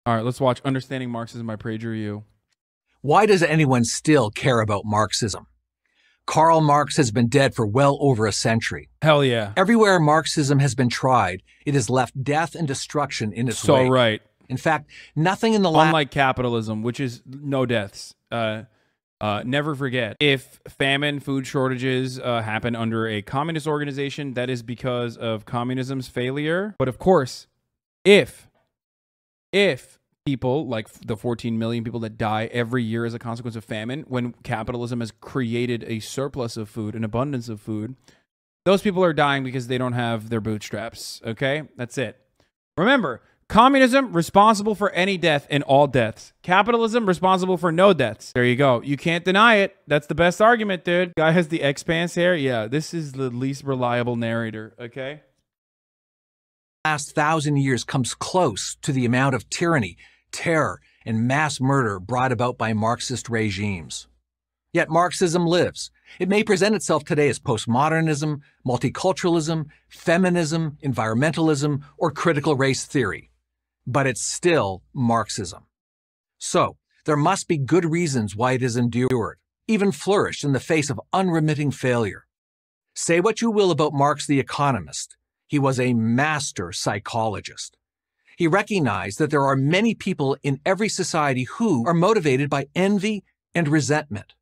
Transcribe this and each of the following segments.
All right, let's watch Understanding Marxism by PragerU. Why does anyone still care about Marxism? Karl Marx has been dead for well over a century. Hell yeah. Everywhere Marxism has been tried, it has left death and destruction in its wake. So right. In fact, nothing in the last... Unlike capitalism, which is no deaths. Never forget, if famine, food shortages happen under a communist organization, that is because of communism's failure. But of course, if people, like the 14 million people that die every year as a consequence of famine, when capitalism has created a surplus of food, an abundance of food, those people are dying because they don't have their bootstraps, okay? That's it. Remember, communism, responsible for any death and all deaths. Capitalism, responsible for no deaths. There you go. You can't deny it. That's the best argument, dude. Guy has the X-Pants hair. Yeah, this is the least reliable narrator, okay? Last 1,000 years comes close to the amount of tyranny, terror, and mass murder brought about by Marxist regimes. Yet Marxism lives. It may present itself today as postmodernism, multiculturalism, feminism, environmentalism, or critical race theory. But it's still Marxism. So, there must be good reasons why it has endured, even flourished in the face of unremitting failure. Say what you will about Marx the economist. He was a master psychologist. He recognized that there are many people in every society who are motivated by envy and resentment.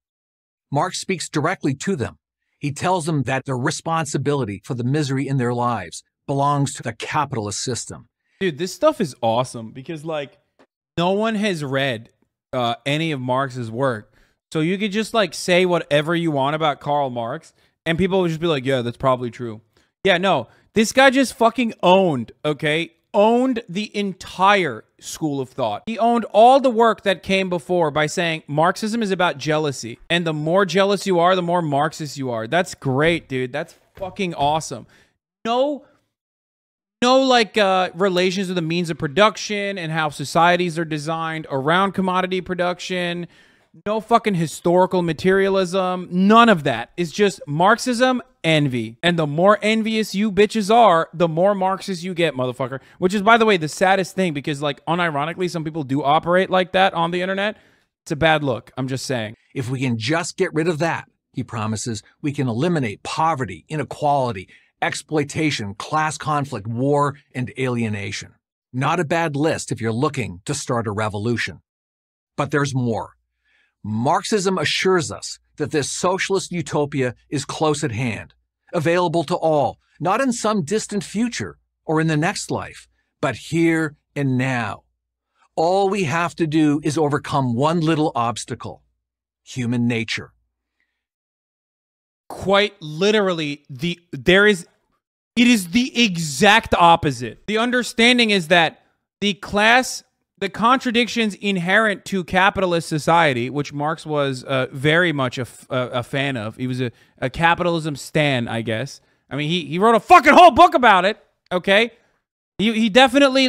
Marx speaks directly to them. He tells them that their responsibility for the misery in their lives belongs to the capitalist system. Dude, this stuff is awesome because, like, no one has read any of Marx's work. So you could just, like, say whatever you want about Karl Marx, and people would just be like, yeah, that's probably true. Yeah, no. This guy just fucking owned, okay? Owned the entire school of thought. He owned all the work that came before by saying Marxism is about jealousy. And the more jealous you are, the more Marxist you are. That's great, dude. That's fucking awesome. No relations to the means of production and how societies are designed around commodity production. No fucking historical materialism. None of that. It's just Marxism, envy. And the more envious you bitches are, the more Marxist you get, motherfucker. Which is, by the way, the saddest thing because, like, unironically, some people do operate like that on the internet. It's a bad look. I'm just saying. If we can just get rid of that, he promises, we can eliminate poverty, inequality, exploitation, class conflict, war, and alienation. Not a bad list if you're looking to start a revolution. But there's more. Marxism assures us that this socialist utopia is close at hand, available to all, not in some distant future or in the next life, but here and now. All we have to do is overcome one little obstacle: human nature. Quite literally, it is the exact opposite. The understanding is that the contradictions inherent to capitalist society, which Marx was very much a fan of. He was a capitalism stan, I guess. I mean, he wrote a fucking whole book about it, okay? He definitely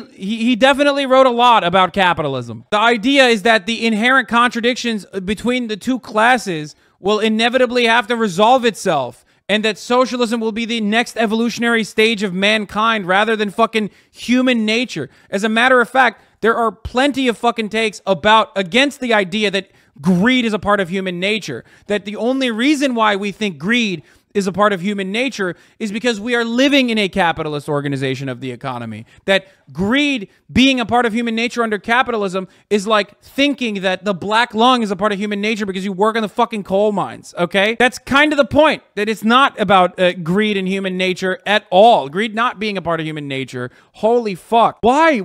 wrote a lot about capitalism. The idea is that the inherent contradictions between the two classes will inevitably have to resolve itself, and that socialism will be the next evolutionary stage of mankind rather than fucking human nature. As a matter of fact, there are plenty of fucking takes against the idea that greed is a part of human nature. That the only reason why we think greed is a part of human nature is because we are living in a capitalist organization of the economy. That greed being a part of human nature under capitalism is like thinking that the black lung is a part of human nature because you work in the fucking coal mines, okay? That's kind of the point, that it's not about greed and human nature at all. Greed not being a part of human nature. Holy fuck. Why?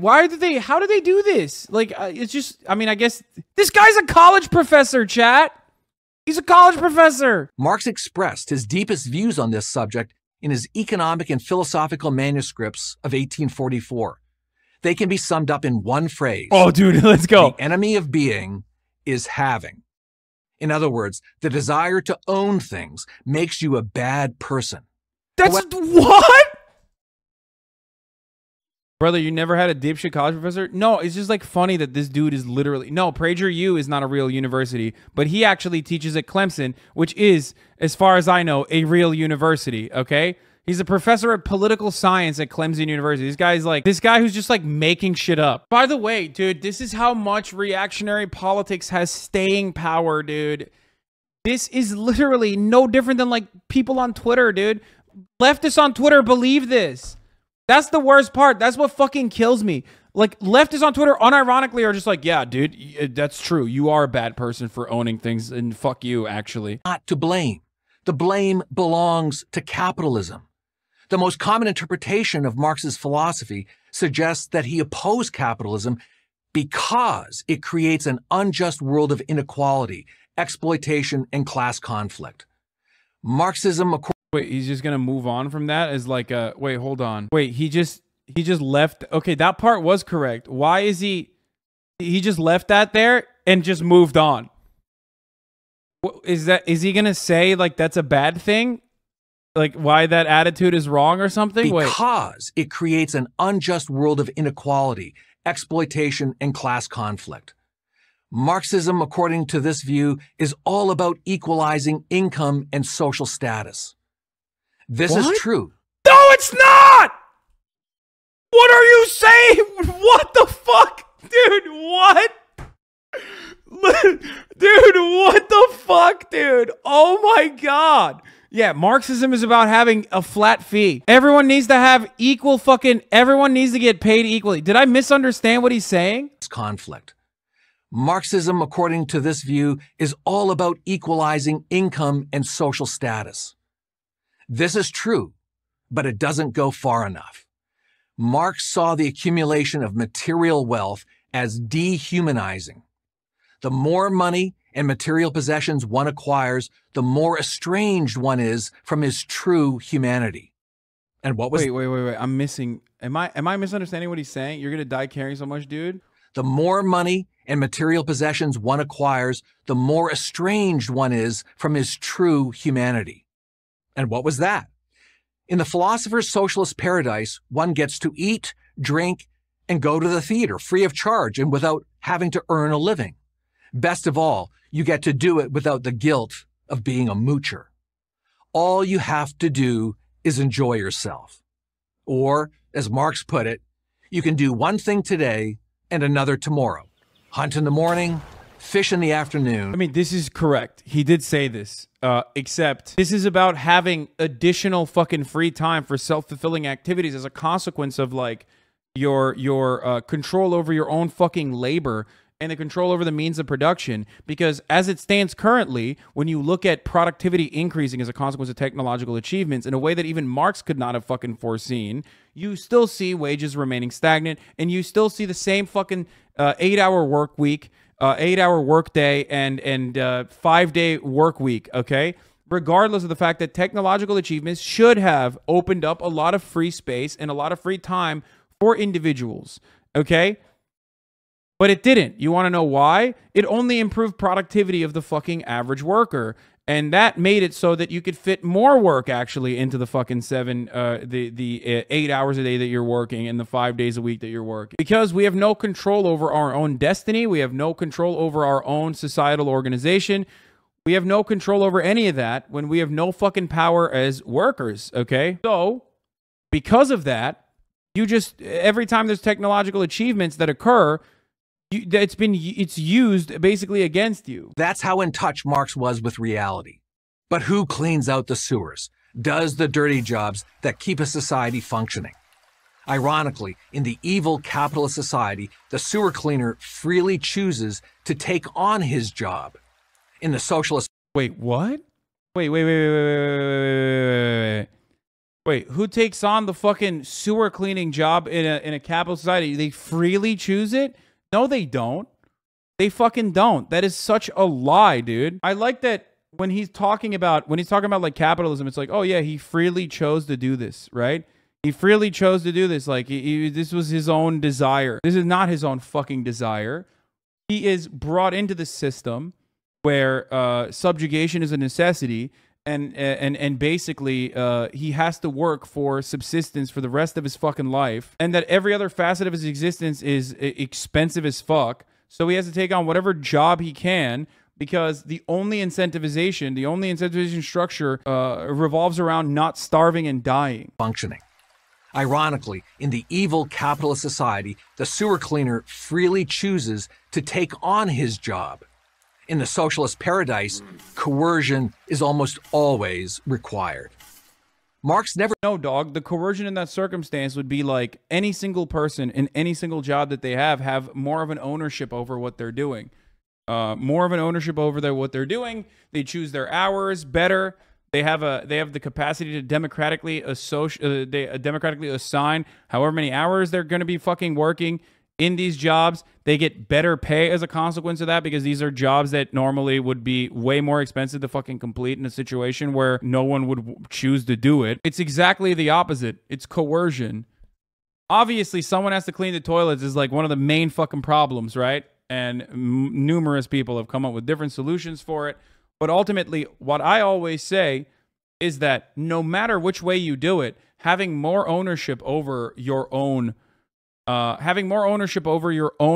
How do they do this? Like, it's just, I mean, I guess this guy's a college professor, chat. He's a college professor. Marx expressed his deepest views on this subject in his economic and philosophical manuscripts of 1844. They can be summed up in one phrase. Oh, dude, let's go. The enemy of being is having. In other words, the desire to own things makes you a bad person. That's what? Brother, you never had a dipshit college professor? No, it's just like funny that this dude is literally... No, PragerU is not a real university, but he actually teaches at Clemson, which is, as far as I know, a real university, okay? He's a professor of political science at Clemson University. This guy's like, this guy who's just like making shit up. By the way, dude, this is how much reactionary politics has staying power, dude. This is literally no different than like people on Twitter, dude. Leftists on Twitter believe this. That's the worst part. That's what fucking kills me. Like, leftists on Twitter unironically are just like, yeah, dude, that's true. You are a bad person for owning things, and fuck you, actually. Not to blame. The blame belongs to capitalism. The most common interpretation of Marx's philosophy suggests that he opposed capitalism because it creates an unjust world of inequality, exploitation, and class conflict. Marxism... Wait, he's just gonna move on from that as like a... Wait, hold on. Wait, he just left... Okay, that part was correct. Why is he... He just left that there and just moved on. Is he gonna say like that's a bad thing? Like why that attitude is wrong or something? Because it creates an unjust world of inequality, exploitation, and class conflict. Marxism, according to this view, is all about equalizing income and social status. This is true. No, it's not! What are you saying? What the fuck? Dude, what? Dude, what the fuck, dude? Oh my God. Yeah, Marxism is about having a flat fee. Everyone needs to have equal fucking... Everyone needs to get paid equally. Did I misunderstand what he's saying? Conflict. Marxism, according to this view, is all about equalizing income and social status. This is true, but it doesn't go far enough. Marx saw the accumulation of material wealth as dehumanizing. The more money and material possessions one acquires, the more estranged one is from his true humanity. And what was... Wait. I'm missing... Am I misunderstanding what he's saying? You're gonna die carrying so much, dude? The more money and material possessions one acquires, the more estranged one is from his true humanity. And what was that? In the philosopher's socialist paradise, one gets to eat, drink, and go to the theater free of charge and without having to earn a living. Best of all, you get to do it without the guilt of being a moocher. All you have to do is enjoy yourself. Or, as Marx put it, you can do one thing today and another tomorrow. Hunt in the morning, fish in the afternoon. I mean, this is correct. He did say this, except this is about having additional fucking free time for self-fulfilling activities as a consequence of like your control over your own fucking labor and the control over the means of production. Because as it stands currently, when you look at productivity increasing as a consequence of technological achievements in a way that even Marx could not have fucking foreseen, you still see wages remaining stagnant, and you still see the same fucking 8-hour work week, 8-hour work day, and 5-day work week, okay? Regardless of the fact that technological achievements should have opened up a lot of free space and a lot of free time for individuals, okay? But it didn't. You want to know why? It only improved productivity of the fucking average worker. And that made it so that you could fit more work actually into the fucking 8 hours a day that you're working and the 5 days a week that you're working. Because we have no control over our own destiny. We have no control over our own societal organization. We have no control over any of that when we have no fucking power as workers, okay? So, because of that, you just, every time there's technological achievements that occur, it's used basically against you. That's how in touch Marx was with reality. But who cleans out the sewers, does the dirty jobs that keep a society functioning? Ironically, in the evil capitalist society, the sewer cleaner freely chooses to take on his job. In the socialist... Wait, what? Wait. Wait, who takes on the fucking sewer cleaning job in a capitalist society? They freely choose it? No, they don't. They fucking don't. That is such a lie, dude. I like that when he's talking about like capitalism, it's like, oh yeah, he freely chose to do this, right? He freely chose to do this. Like this was his own desire. This is not his own fucking desire. He is brought into the system where subjugation is a necessity, and basically he has to work for subsistence for the rest of his fucking life, and that every other facet of his existence is expensive as fuck. So he has to take on whatever job he can, because the only incentivization structure revolves around not starving and dying. Functioning. Ironically, in the evil capitalist society, the sewer cleaner freely chooses to take on his job. In the socialist paradise, coercion is almost always required. Marx never... No, dog. The coercion in that circumstance would be like any single person in any single job that they have more of an ownership over what they're doing. More of an ownership over what they're doing. They choose their hours better. They have the capacity to democratically assign however many hours they're going to be fucking working in these jobs. They get better pay as a consequence of that, because these are jobs that normally would be way more expensive to fucking complete in a situation where no one would choose to do it. It's exactly the opposite. It's coercion. Obviously, someone has to clean the toilets is like one of the main fucking problems, right? And numerous people have come up with different solutions for it. But ultimately, what I always say is that no matter which way you do it, having more ownership over your own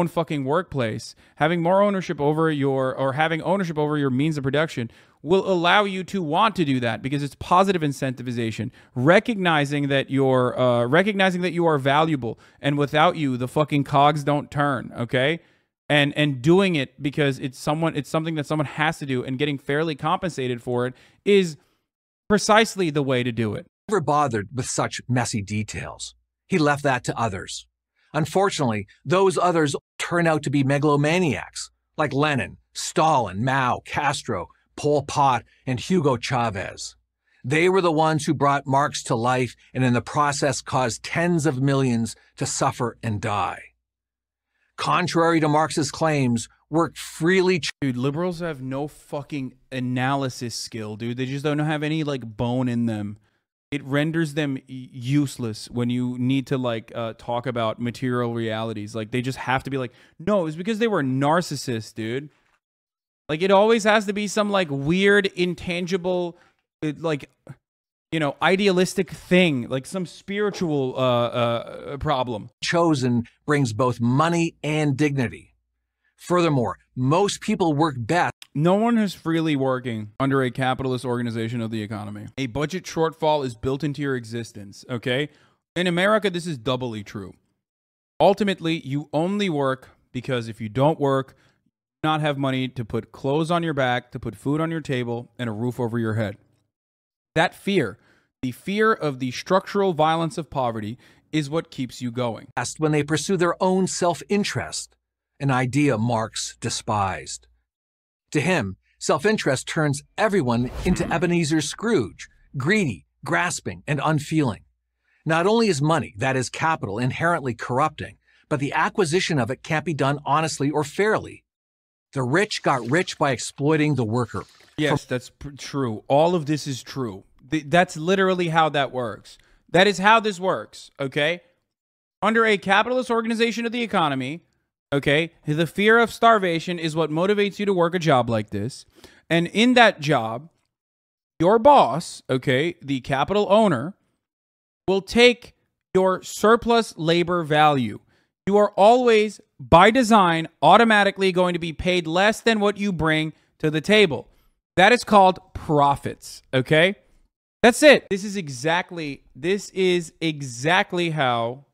fucking workplace, having ownership over your means of production will allow you to want to do that, because it's positive incentivization, recognizing that you are valuable, and without you, the fucking cogs don't turn. Okay. And doing it because it's something that someone has to do, and getting fairly compensated for it is precisely the way to do it. Never bothered with such messy details. He left that to others. Unfortunately, those others turn out to be megalomaniacs, like Lenin, Stalin, Mao, Castro, Pol Pot, and Hugo Chavez. They were the ones who brought Marx to life, and in the process caused tens of millions to suffer and die. Contrary to Marx's claims, work freely... Dude, liberals have no fucking analysis skill, dude. They just don't have any, like, bone in them. It renders them useless when you need to, like, talk about material realities. Like, they just have to be like, no, it's because they were narcissists, dude. Like, it always has to be some, like, weird, intangible, like... idealistic thing, like some spiritual problem. Chosen brings both money and dignity. Furthermore, most people work best. No one is freely working under a capitalist organization of the economy. A budget shortfall is built into your existence, okay? In America, this is doubly true. Ultimately, you only work because if you don't work, you do not have money to put clothes on your back, to put food on your table, and a roof over your head. That fear, the fear of the structural violence of poverty, is what keeps you going. When they pursue their own self-interest, an idea Marx despised. To him, self-interest turns everyone into Ebenezer Scrooge, greedy, grasping, and unfeeling. Not only is money, that is capital, inherently corrupting, but the acquisition of it can't be done honestly or fairly. The rich got rich by exploiting the worker. Yes, that's true. All of this is true. That's literally how that works. That is how this works, okay? Under a capitalist organization of the economy, okay, the fear of starvation is what motivates you to work a job like this. And in that job, your boss, okay, the capital owner, will take your surplus labor value. You are always, by design, automatically going to be paid less than what you bring to the table. That is called profits, okay? That's it. This is exactly how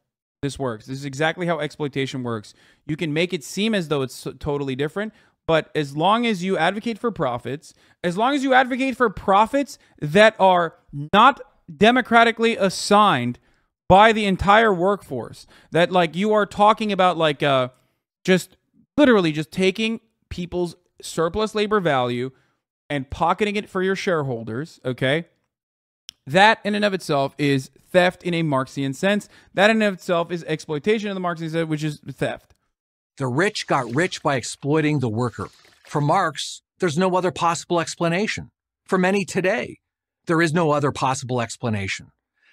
this works. This is exactly how exploitation works. You can make it seem as though it's totally different, but as long as you advocate for profits, that are not democratically assigned by the entire workforce, that like you are talking about like just literally just taking people's surplus labor value and pocketing it for your shareholders, okay? That in and of itself is theft in a Marxian sense. That in and of itself is exploitation in the Marxian sense, which is theft. The rich got rich by exploiting the worker. For Marx, there's no other possible explanation. For many today, there is no other possible explanation.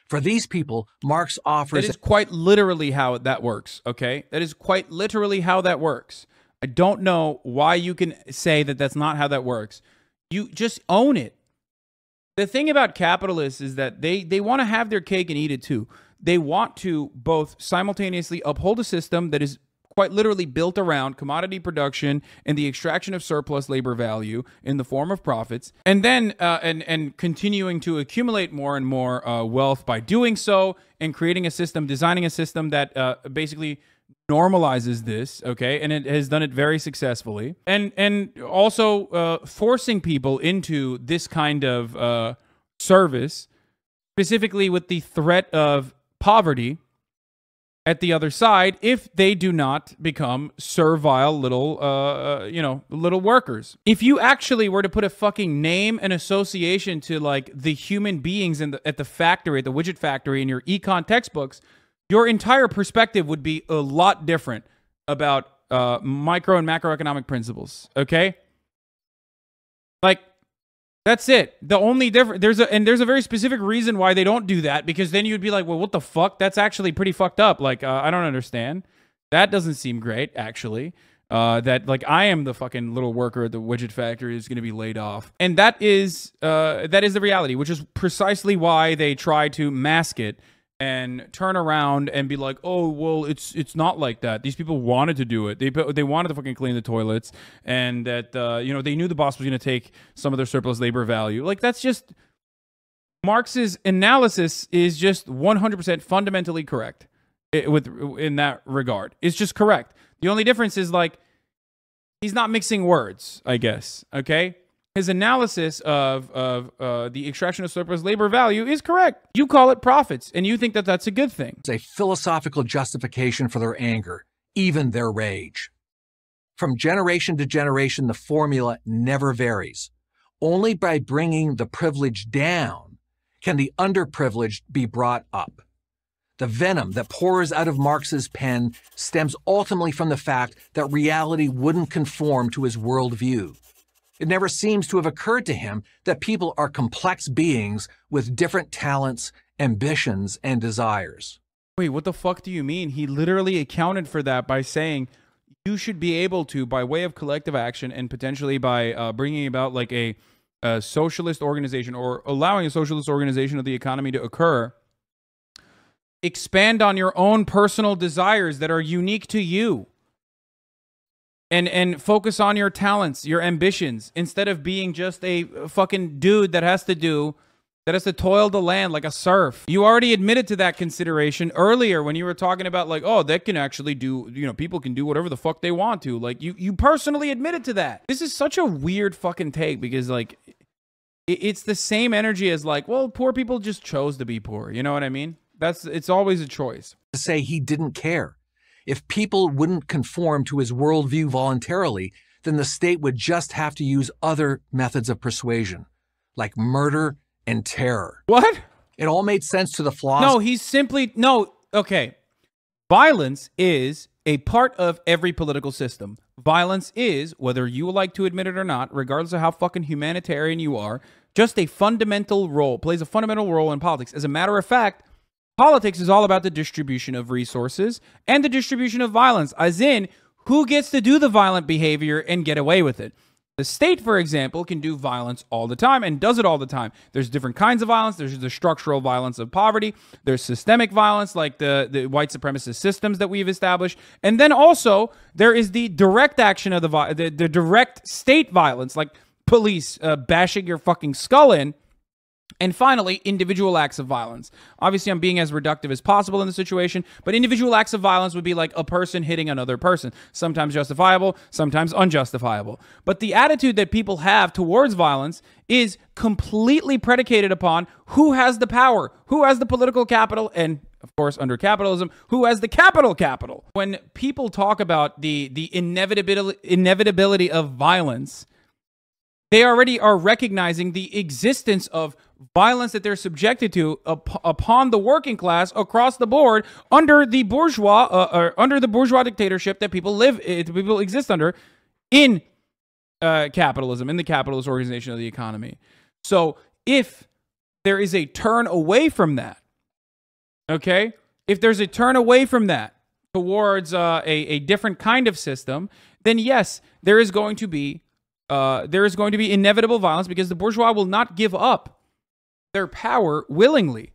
For these people, Marx offers... That is quite literally how that works, okay? That is quite literally how that works. I don't know why you can say that that's not how that works. You just own it. The thing about capitalists is that they want to have their cake and eat it too. They want to both simultaneously uphold a system that is quite literally built around commodity production and the extraction of surplus labor value in the form of profits, and then and continuing to accumulate more and more wealth by doing so, and creating a system, designing a system that basically normalizes this, okay, and it has done it very successfully, and also forcing people into this kind of service, specifically with the threat of poverty at the other side if they do not become servile little, little workers. If you actually were to put a fucking name and association to like the human beings at the factory, at the widget factory in your econ textbooks, your entire perspective would be a lot different about micro and macroeconomic principles. Okay, like. That's it. The only difference, there's a very specific reason why they don't do that, because then you'd be like, well, what the fuck? That's actually pretty fucked up. Like, I don't understand. That doesn't seem great, actually. That like I am the fucking little worker at the widget factory who's going to be laid off, and that is the reality, which is precisely why they try to mask it and turn around and be like, oh, well, it's not like that. These people wanted to do it. They wanted to fucking clean the toilets, and that they knew the boss was going to take some of their surplus labor value. Like, that's just Marx's analysis is just 100% fundamentally correct in that regard. It's just correct. The only difference is like he's not mixing words, I guess. Okay. His analysis of the extraction of surplus labor value is correct. You call it profits, and you think that that's a good thing. It's a philosophical justification for their anger, even their rage. From generation to generation, the formula never varies. Only by bringing the privileged down can the underprivileged be brought up. The venom that pours out of Marx's pen stems ultimately from the fact that reality wouldn't conform to his worldview. It never seems to have occurred to him that people are complex beings with different talents, ambitions, and desires. Wait, what the fuck do you mean? He literally accounted for that by saying you should be able to, by way of collective action and potentially by bringing about like a socialist organization or allowing a socialist organization of the economy to occur, expand on your own personal desires that are unique to you. And focus on your talents, your ambitions, instead of being just a fucking dude that has to toil the land like a serf. You already admitted to that consideration earlier when you were talking about like, oh, they can actually do, people can do whatever the fuck they want to. Like you personally admitted to that. This is such a weird fucking take because like it's the same energy as like, well, poor people just chose to be poor. You know what I mean? It's always a choice. To say he didn't care. If people wouldn't conform to his worldview voluntarily, then the state would just have to use other methods of persuasion, like murder and terror. What? It all made sense to the philosopher. Okay. Violence is a part of every political system. Violence is, whether you like to admit it or not, regardless of how fucking humanitarian you are, just plays a fundamental role in politics. As a matter of fact, politics is all about the distribution of resources and the distribution of violence, as in who gets to do the violent behavior and get away with it. The state, for example, can do violence all the time and does it all the time. There's different kinds of violence. There's the structural violence of poverty. There's systemic violence like the white supremacist systems that we've established. And then also there is the direct action of the direct state violence like police bashing your fucking skull in. And finally, individual acts of violence. Obviously, I'm being as reductive as possible in the situation, but individual acts of violence would be like a person hitting another person, sometimes justifiable, sometimes unjustifiable. But the attitude that people have towards violence is completely predicated upon who has the power, who has the political capital, and of course, under capitalism, who has the capital. When people talk about the inevitability of violence, they already are recognizing the existence of violence that they're subjected to upon the working class across the board under the bourgeois dictatorship that people exist under in capitalism, in the capitalist organization of the economy. So if there is a turn away from that, okay, if there's a turn away from that towards a different kind of system, then yes, there is going to be inevitable violence because the bourgeois will not give up their power willingly.